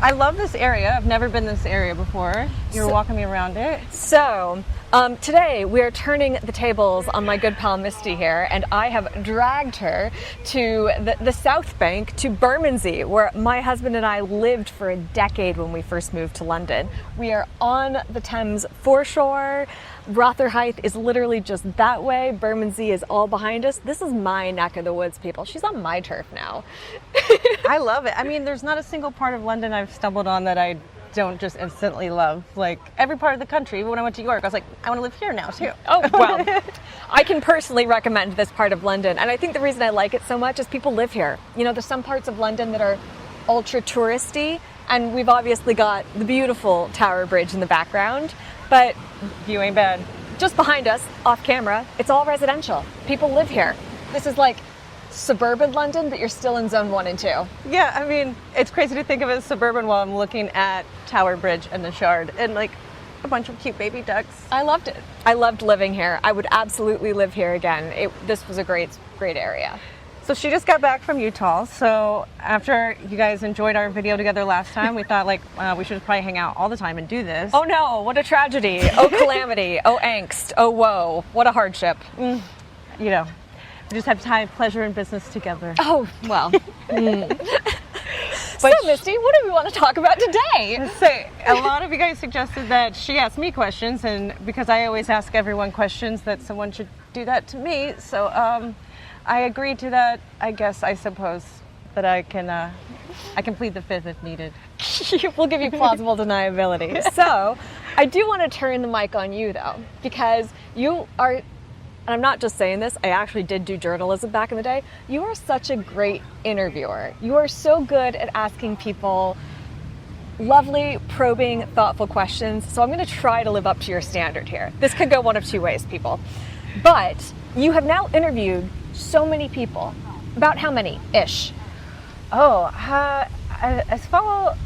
I love this area. I've never been in this area before. You were walking me around it. So, today we are turning the tables on my good pal Misty here, and I have dragged her to the South Bank, to Bermondsey, where my husband and I lived for a decade when we first moved to London. We are on the Thames foreshore. Rotherhithe is literally just that way. Bermondsey is all behind us. This is my neck of the woods, people. She's on my turf now. I love it. I mean, there's not a single part of London I've stumbled on that I don't just instantly love. Like, every part of the country. Even when I went to York, I was like, I want to live here now too. Oh, well, I can personally recommend this part of London. And I think the reason I like it so much is people live here. You know, there's some parts of London that are ultra touristy, and we've obviously got the beautiful Tower Bridge in the background, but You ain't bad. just behind us, off camera, it's all residential. People live here. This is like suburban London, but you're still in zone 1 and 2. Yeah, I mean, it's crazy to think of it as suburban while I'm looking at Tower Bridge and the Shard and like a bunch of cute baby ducks. I loved it. I loved living here. I would absolutely live here again. This was a great area. So she just got back from Utah. So after you guys enjoyed our video together last time, we thought like we should probably hang out all the time and do this. Oh no, what a tragedy. Oh calamity. Oh angst. Oh woe. What a hardship. You know, we just have time, pleasure, and business together. Oh, well. So Misty, what do we want to talk about today? So a lot of you guys suggested that she ask me questions, and because I always ask everyone questions, that someone should do that to me. So I agreed to that. I suppose that I can plead the fifth if needed. We'll give you plausible deniability. So I do want to turn the mic on you though, because you are, and I'm not just saying this, I actually did do journalism back in the day. You are such a great interviewer. You are so good at asking people lovely, probing, thoughtful questions. So I'm going to try to live up to your standard here. This could go one of two ways, people. But you have now interviewed so many people. About how many-ish? Oh, I follow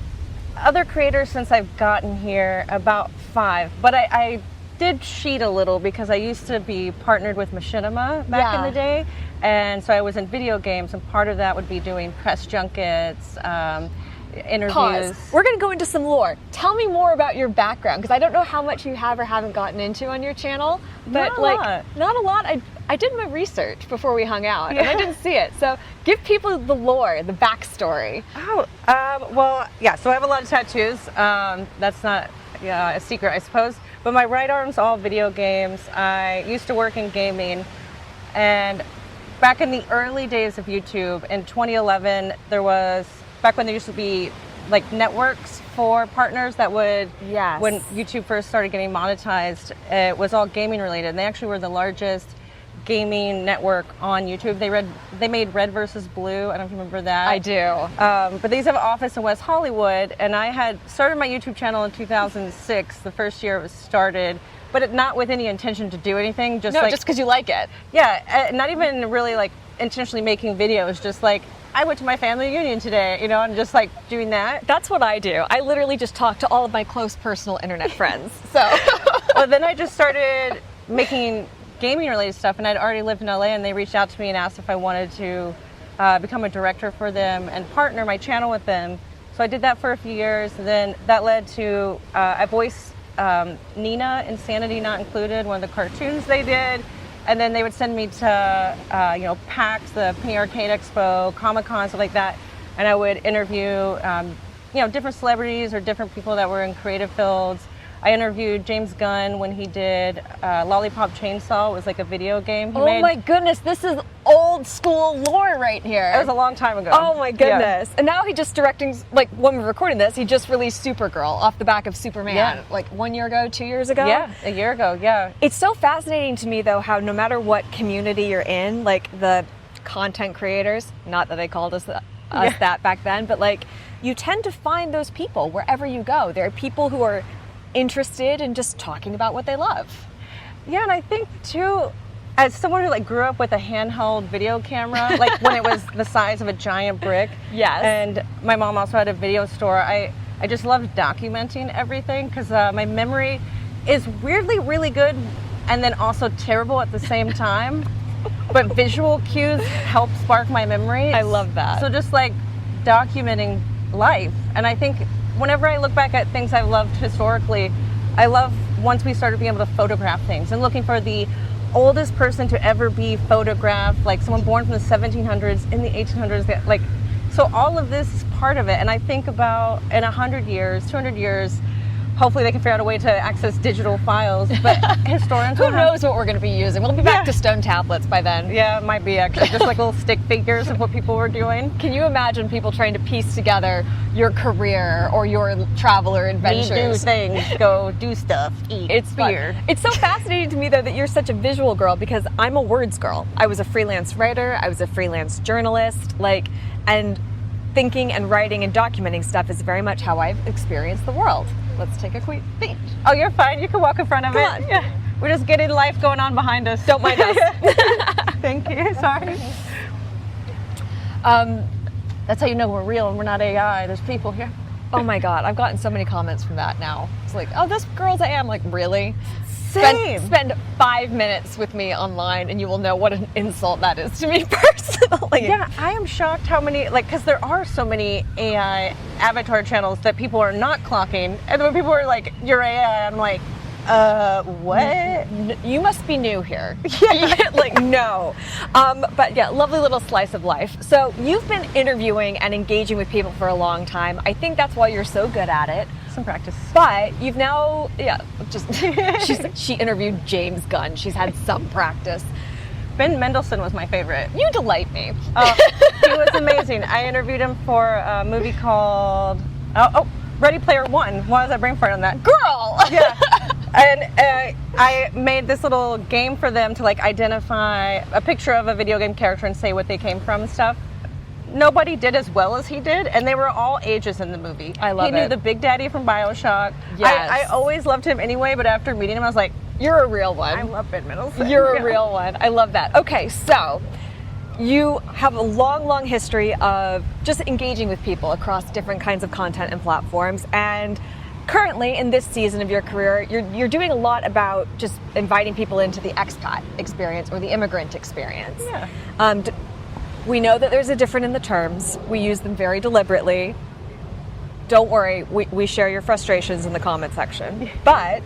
other creators since I've gotten here, about 5. But I did cheat a little because I used to be partnered with Machinima back in the day. And so I was in video games, and part of that would be doing press junkets, interviews. Pause. We're going to go into some lore. Tell me more about your background, because I don't know how much you have or haven't gotten into on your channel. But not a lot. I did my research before we hung out, and I didn't see it. So give people the lore, the backstory. Oh, well, yeah, so I have a lot of tattoos. That's not a secret, I suppose. But my right arm's all video games. I used to work in gaming, and back in the early days of YouTube, in 2011, back when there used to be like networks for partners that would, when YouTube first started getting monetized, it was all gaming related. And they actually were the largest gaming network on YouTube. They made Red versus Blue. I don't know if you remember that. I do. But they used to have an office in West Hollywood, and I had started my YouTube channel in 2006, the first year it was started, but not with any intention to do anything. Just because you like it. Yeah, not even really like intentionally making videos, just like, I went to my family reunion today, you know, and just like doing that. That's what I do. I literally just talk to all of my close personal internet friends. So, well, then I just started making gaming related stuff, and I'd already lived in LA, and they reached out to me and asked if I wanted to become a director for them and partner my channel with them. So I did that for a few years, and then that led to I voiced Nina, Insanity Not Included, one of the cartoons they did. And then they would send me to, PAX, the Penny Arcade Expo, Comic-Con, stuff like that. And I would interview, different celebrities or different people that were in creative fields. I interviewed James Gunn when he did Lollipop Chainsaw. It was like a video game he made. Oh my goodness, this is old school lore right here. It was a long time ago. Oh my goodness. Yeah. And now he just directing, like when we're recording this, he just released Supergirl off the back of Superman, like 1 year ago, 2 years ago? Yeah, a year ago, yeah. It's so fascinating to me though, how no matter what community you're in, like the content creators, not that they called us that back then, but like you tend to find those people wherever you go. There are people who are interested in just talking about what they love. Yeah, and I think too, as someone who like grew up with a handheld video camera, like when it was the size of a giant brick. Yes. And my mom also had a video store. I just loved documenting everything because my memory is weirdly really good and then also terrible at the same time. But visual cues help spark my memory. I love that. So just like documenting life. And I think whenever I look back at things I've loved historically, I love once we started being able to photograph things and looking for the oldest person to ever be photographed, like someone born from the 1700s, in the 1800s, like, so all of this is part of it. And I think about in 100 years, 200 years, hopefully they can figure out a way to access digital files, but historians Who knows what we're going to be using? We'll be back to stone tablets by then. Yeah, it might be actually just like little stick figures of what people were doing. Can you imagine people trying to piece together your career or your traveler adventures? We do things, go do stuff, eat, it's beer. Fun. It's so fascinating to me though that you're such a visual girl, because I'm a words girl. I was a freelance writer, I was a freelance journalist, and thinking and writing and documenting stuff is very much how I've experienced the world. Let's take a quick beat. Oh, you're fine. You can walk in front of Come it. on. Yeah. We're just getting life going on behind us. Don't mind us. Thank you. Sorry. That's how you know we're real and we're not AI. There's people here. Oh my God, I've gotten so many comments from that now. It's like, oh, this girl's AI. I'm like, really? Same. Spend 5 minutes with me online and you will know what an insult that is to me personally. Yeah, I am shocked how many, because there are so many AI avatar channels that people are not clocking. And when people are like, you're AI, I'm like, what? You must be new here. Yeah. No. But yeah, lovely little slice of life. So you've been interviewing and engaging with people for a long time. I think that's why you're so good at it. Some practice. But you've now, she interviewed James Gunn. She's had some practice. Ben Mendelsohn was my favorite. You delight me. He was amazing. I interviewed him for a movie called, Ready Player One. Why was I brain fart on that? Girl! Yeah. And I made this little game for them to identify a picture of a video game character and say what they came from and stuff. Nobody did as well as he did, and they were all ages in the movie. I love it. He knew the Big Daddy from BioShock. Yes. I always loved him anyway, but after meeting him, I was like, you're a real one. I love Ben Mendelsohn. You're a real one. I love that. Okay, so you have a long, long history of just engaging with people across different kinds of content and platforms, and currently in this season of your career, you're doing a lot about just inviting people into the expat experience or the immigrant experience. Yeah. We know that there's a difference in the terms. We use them very deliberately. Don't worry, we share your frustrations in the comment section. But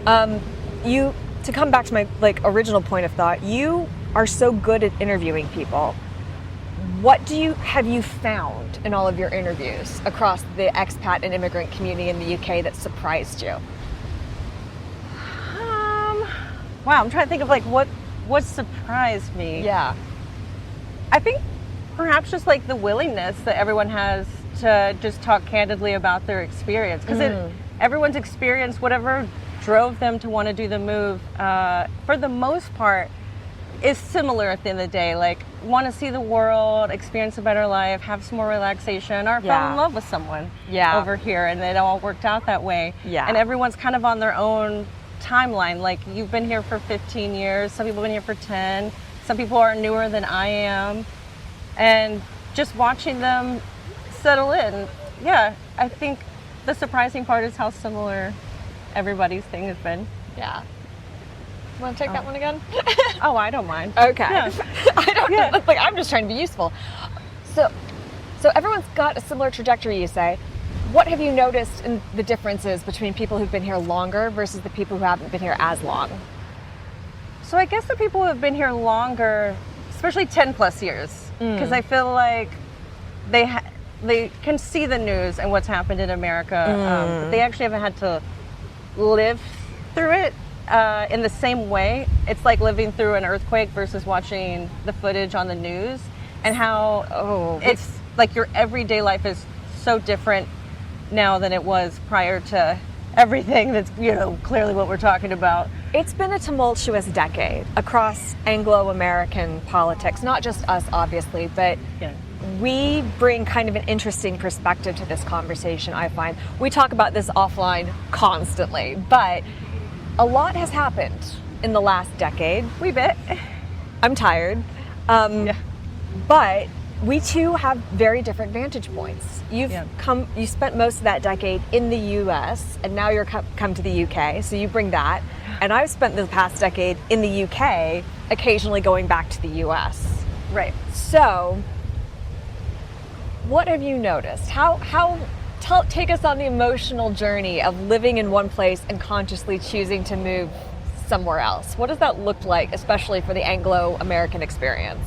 to come back to my original point of thought, you are so good at interviewing people. What have you found in all of your interviews across the expat and immigrant community in the UK that surprised you? Wow, I'm trying to think of what surprised me. Yeah. I think perhaps just the willingness that everyone has to just talk candidly about their experience, because everyone's experience, whatever drove them to want to do the move, for the most part, is similar at the end of the day. Want to see the world, experience a better life, have some more relaxation, or fall in love with someone over here, and it all worked out that way. Yeah. And everyone's kind of on their own timeline. You've been here for 15 years, some people have been here for 10, some people are newer than I am, and just watching them settle in. Yeah, I think the surprising part is how similar everybody's thing has been. Yeah. Want to take that one again? Oh, I don't mind. Okay. Yeah. I don't know. I'm just trying to be useful. So everyone's got a similar trajectory, you say. What have you noticed in the differences between people who've been here longer versus the people who haven't been here as long? So I guess the people who have been here longer, especially 10 plus years, because I feel like they can see the news and what's happened in America, but they actually haven't had to live through it in the same way. It's like living through an earthquake versus watching the footage on the news, and how it's your everyday life is so different now than it was prior to everything that's clearly what we're talking about. It's been a tumultuous decade across Anglo-American politics, not just us obviously, but we bring kind of an interesting perspective to this conversation, I find. We talk about this offline constantly, but a lot has happened in the last decade. Wee bit. I'm tired. But we too have very different vantage points. You spent most of that decade in the US, and now you're come to the UK, so you bring that. And I've spent the past decade in the UK, occasionally going back to the US. Right. So, what have you noticed? How take us on the emotional journey of living in one place and consciously choosing to move somewhere else. What does that look like, especially for the Anglo-American experience?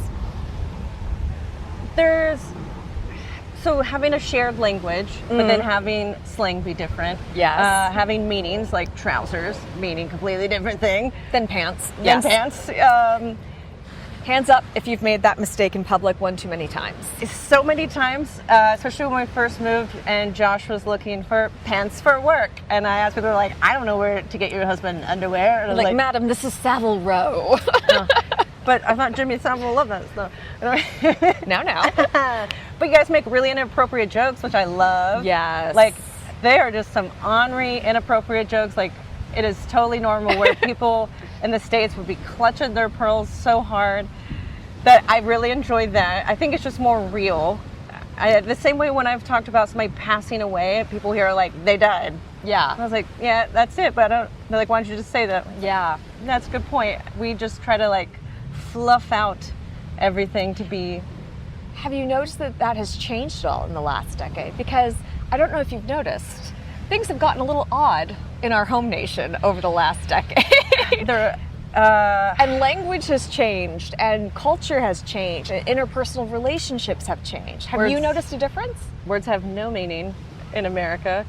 So having a shared language, but then having slang be different. Yes. Having meanings like trousers, meaning completely different thing Than pants. than Yes. pants. Hands up if you've made that mistake in public one too many times. So many times, especially when we first moved and Josh was looking for pants for work. And I asked people, like, I don't know where to get your husband underwear. And I was Like, madam, this is Savile Row. but I thought Jimmy Savile loved that stuff. Now. But you guys make really inappropriate jokes, which I love. Yes. Like, they are just some ornery, inappropriate jokes. Like, it is totally normal where people in the States would be clutching their pearls so hard that I really enjoy that. I think it's just more real. The same way when I've talked about somebody passing away, people here are like, they died. I Yeah. was like, yeah, that's it. But they're like, why don't you just say that? Yeah. That's a good point. We just try to like fluff out everything to be. Have you noticed that that has changed at all in the last decade? Because I don't know if you've noticed, things have gotten a little odd in our home nation over the last decade. And language has changed, and culture has changed, and interpersonal relationships have changed. Have you Words- noticed a difference? Words have no meaning in America.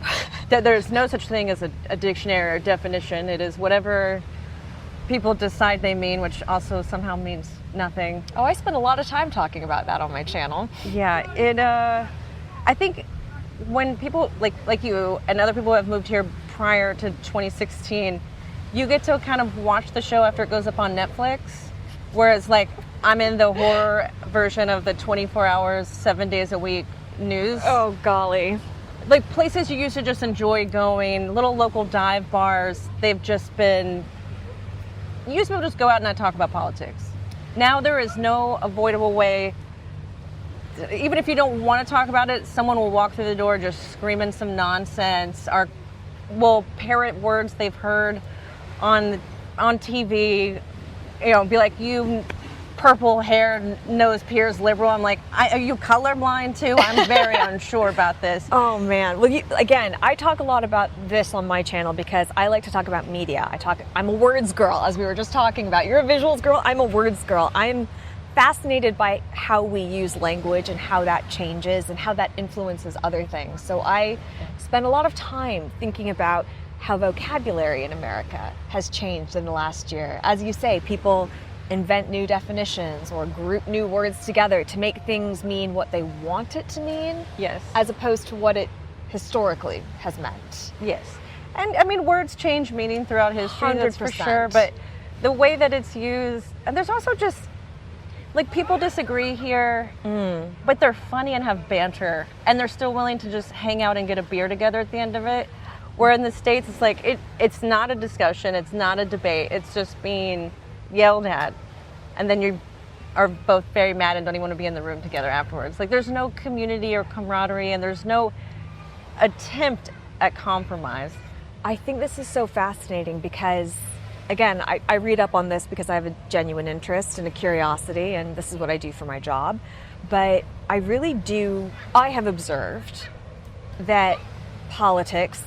That there's no such thing as a dictionary or definition. It is whatever people decide they mean, which also somehow means nothing. Oh, I spend a lot of time talking about that on my channel. Yeah, I think when people like you and other people have moved here prior to 2016, you get to kind of watch the show after it goes up on Netflix. Whereas like I'm in the horror version of the 24 hours, 7 days a week news. Oh, golly. Like places you used to just enjoy going, little local dive bars, they've just been, you used to be able to just go out and not talk about politics. Now there is no avoidable way, even if you don't want to talk about it, someone will walk through the door just screaming some nonsense, or will parrot words they've heard on TV, be like, you purple-haired, nose-pierced liberal. I'm like, are you colorblind too? I'm very unsure about this. Oh man. Well, again, I talk a lot about this on my channel because I like to talk about media. I'm a words girl, as we were just talking about. You're a visuals girl, I'm a words girl. I'm fascinated by how we use language and how that changes and how that influences other things. So I spend a lot of time thinking about how vocabulary in America has changed in the last year. As you say, people invent new definitions or group new words together to make things mean what they want it to mean. Yes. As opposed to what it historically has meant. Yes. And I mean, words change meaning throughout history, that's for 100%. sure, but the way that it's used, and there's also just, like, people disagree here, but they're funny and have banter, and they're still willing to just hang out and get a beer together at the end of it. Where in the States, it's like, it's not a discussion, it's not a debate, it's just being yelled at, and then you are both very mad and don't even want to be in the room together afterwards. Like, there's no community or camaraderie, and there's no attempt at compromise. I think this is so fascinating because, again, I read up on this because I have a genuine interest and a curiosity, and this is what I do for my job. But I have observed that politics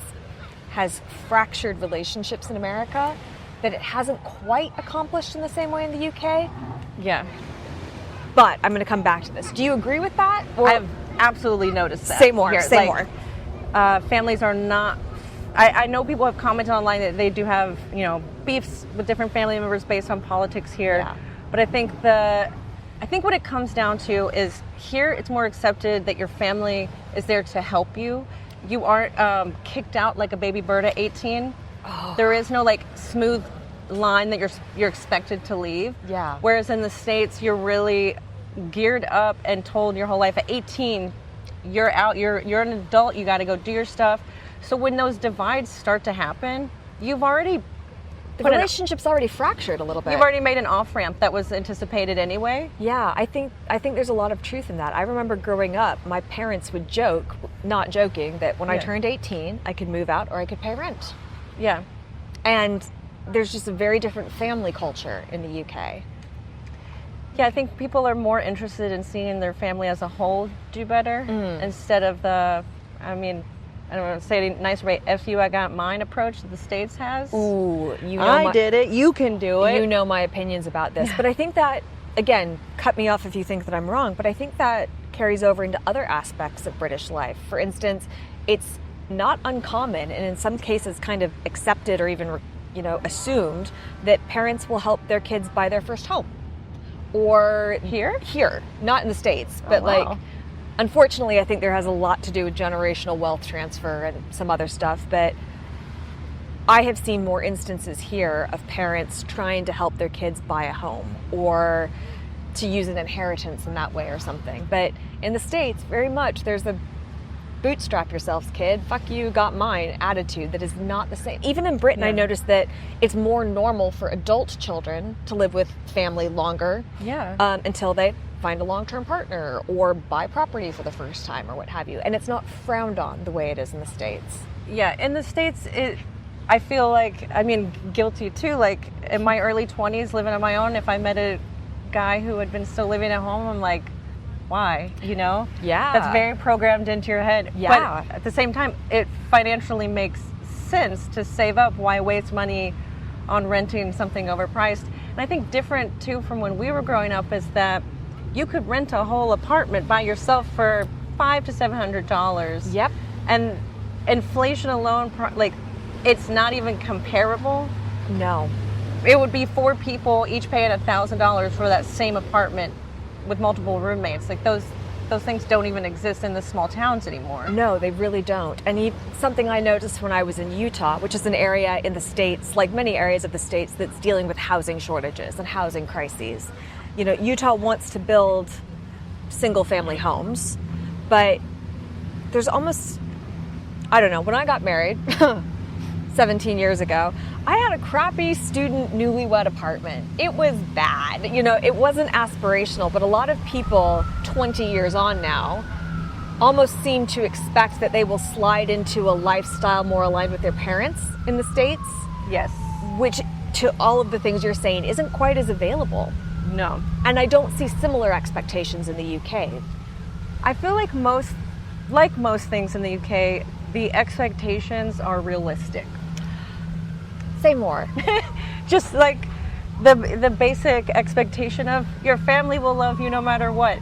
has fractured relationships in America that it hasn't quite accomplished in the same way in the UK. Yeah. But I'm going to come back to this. Do you agree with that? Or I've absolutely noticed that. Say more, here. say Like, more. Families are not, I know people have commented online that they do have, beefs with different family members based on politics here. Yeah. But I think what it comes down to is here it's more accepted that your family is there to help you. You aren't kicked out like a baby bird at 18. Oh. There is no like smooth line that you're expected to leave. Yeah. Whereas in the States, you're really geared up and told your whole life at 18, you're out, you're an adult, you got to go do your stuff. So when those divides start to happen, you've already The relationship's already fractured a little bit. You've already made an off-ramp that was anticipated anyway. Yeah, I think there's a lot of truth in that. I remember growing up, my parents would joke, not joking, that when I turned 18, I could move out or I could pay rent. Yeah. And there's just a very different family culture in the UK. Yeah, I think people are more interested in seeing their family as a whole do better instead of I don't want to say it in a nicer way, F you, I got mine approach that the States has. Ooh, I did it, you can do it. You know my opinions about this. But I think that, again, cut me off if you think that I'm wrong, but I think that carries over into other aspects of British life. For instance, it's not uncommon, and in some cases kind of accepted or even, assumed, that parents will help their kids buy their first home. Or here, not in the States, but wow. Unfortunately, I think there has a lot to do with generational wealth transfer and some other stuff, but I have seen more instances here of parents trying to help their kids buy a home or to use an inheritance in that way or something. But in the States, very much there's a bootstrap yourselves, kid, fuck you, got mine attitude that is not the same. Even in Britain, I noticed that it's more normal for adult children to live with family longer until they find a long-term partner or buy property for the first time or what have you. And it's not frowned on the way it is in the States. Yeah, in the States, I feel like, guilty too, like in my early 20s living on my own, if I met a guy who had been still living at home, I'm like, why? Yeah. That's very programmed into your head. Yeah. But at the same time, it financially makes sense to save up. Why waste money on renting something overpriced? And I think different too from when we were growing up is that you could rent a whole apartment by yourself for $500 to $700. Yep. And inflation alone, it's not even comparable. No. It would be 4 people each paying $1,000 for that same apartment with multiple roommates. Like those things don't even exist in the small towns anymore. No, they really don't. And something I noticed when I was in Utah, which is an area in the States, like many areas of the States, that's dealing with housing shortages and housing crises. Utah wants to build single family homes, but there's almost, I don't know, when I got married 17 years ago, I had a crappy student newlywed apartment. It was bad. It wasn't aspirational, but a lot of people 20 years on now almost seem to expect that they will slide into a lifestyle more aligned with their parents in the States. Yes. Which, to all of the things you're saying, isn't quite as available. No. And I don't see similar expectations in the UK. I feel like most things in the UK, the expectations are realistic. Say more. Just like the basic expectation of your family will love you no matter what.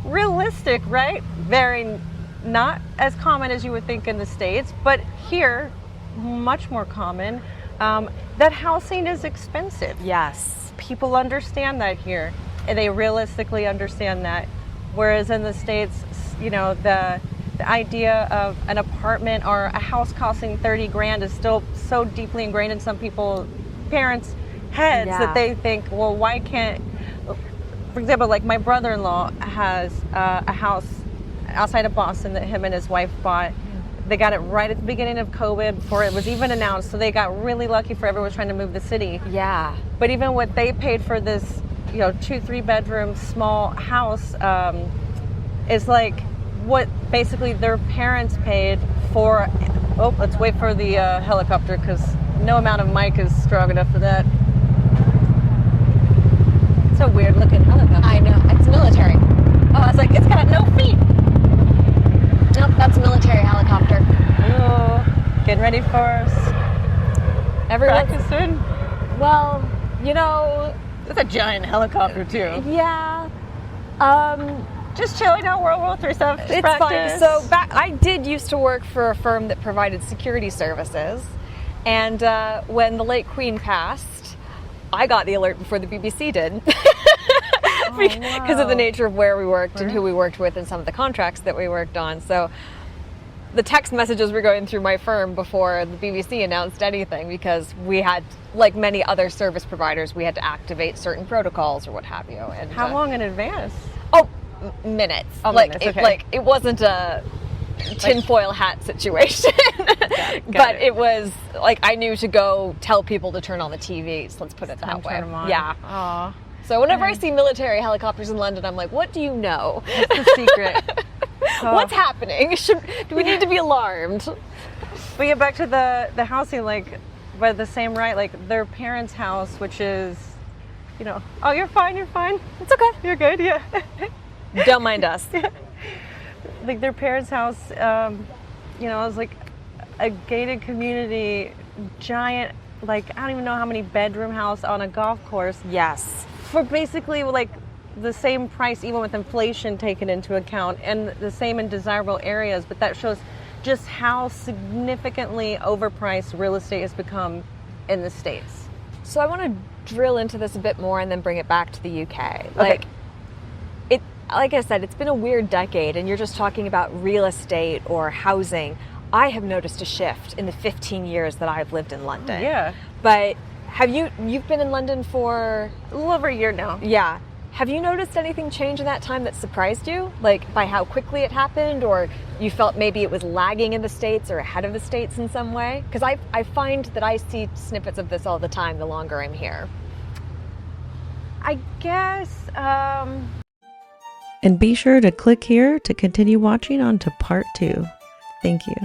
Realistic, right? Very not as common as you would think in the States, but here, much more common. That housing is expensive. Yes. People understand that here, and they realistically understand that. Whereas in the States, the idea of an apartment or a house costing 30 grand is still so deeply ingrained in some people's parents' heads that they think, well, why can't, for example, like my brother-in-law has a house outside of Boston that him and his wife bought. They got it right at the beginning of COVID before it was even announced, so they got really lucky for everyone trying to move the city. Yeah. But even what they paid for this, 2-3 bedroom small house is like what basically their parents paid for. Oh, let's wait for the helicopter because no amount of mic is strong enough for that. It's a weird looking helicopter. I know, it's military. Oh, I was like, it's got no feet. Nope, that's a military helicopter. Oh, getting ready for practicing. Well, it's a giant helicopter too. Yeah. Just chilling out World War III stuff. Just It's practice. fine. So I did used to work for a firm that provided security services, and when the late Queen passed, I got the alert before the BBC did. Because of the nature of where we worked and who we worked with and some of the contracts that we worked on. So the text messages were going through my firm before the BBC announced anything, because we had, like many other service providers, we had to activate certain protocols or what have you. And how long in advance? Oh, minutes. Oh, minutes, okay. It wasn't a tinfoil hat situation. But it was like I knew to go tell people to turn on the TVs. Let's put it that way. Turn them on. Yeah. Aww. So whenever I see military helicopters in London, I'm like, what do you know? What's the secret? What's happening? Do we need to be alarmed? But yeah, back to the housing, like, by the same right, like their parents' house, which is, oh, you're fine. It's okay. You're good, yeah. Don't mind us. Like their parents' house, I was like, a gated community, giant, like, I don't even know how many bedroom house on a golf course Yes. for basically like the same price, even with inflation taken into account, and the same in desirable areas. But that shows just how significantly overpriced real estate has become in the States. So I want to drill into this a bit more and then bring it back to the UK. Like I said, it's been a weird decade, and you're just talking about real estate or housing. I have noticed a shift in the 15 years that I've lived in London. Yeah. But you've been in London for A little over a year now. Yeah. Have you noticed anything change in that time that surprised you? Like by how quickly it happened, or you felt maybe it was lagging in the States or ahead of the States in some way? Because I find that I see snippets of this all the time the longer I'm here. I guess, And be sure to click here to continue watching on to part 2. Thank you.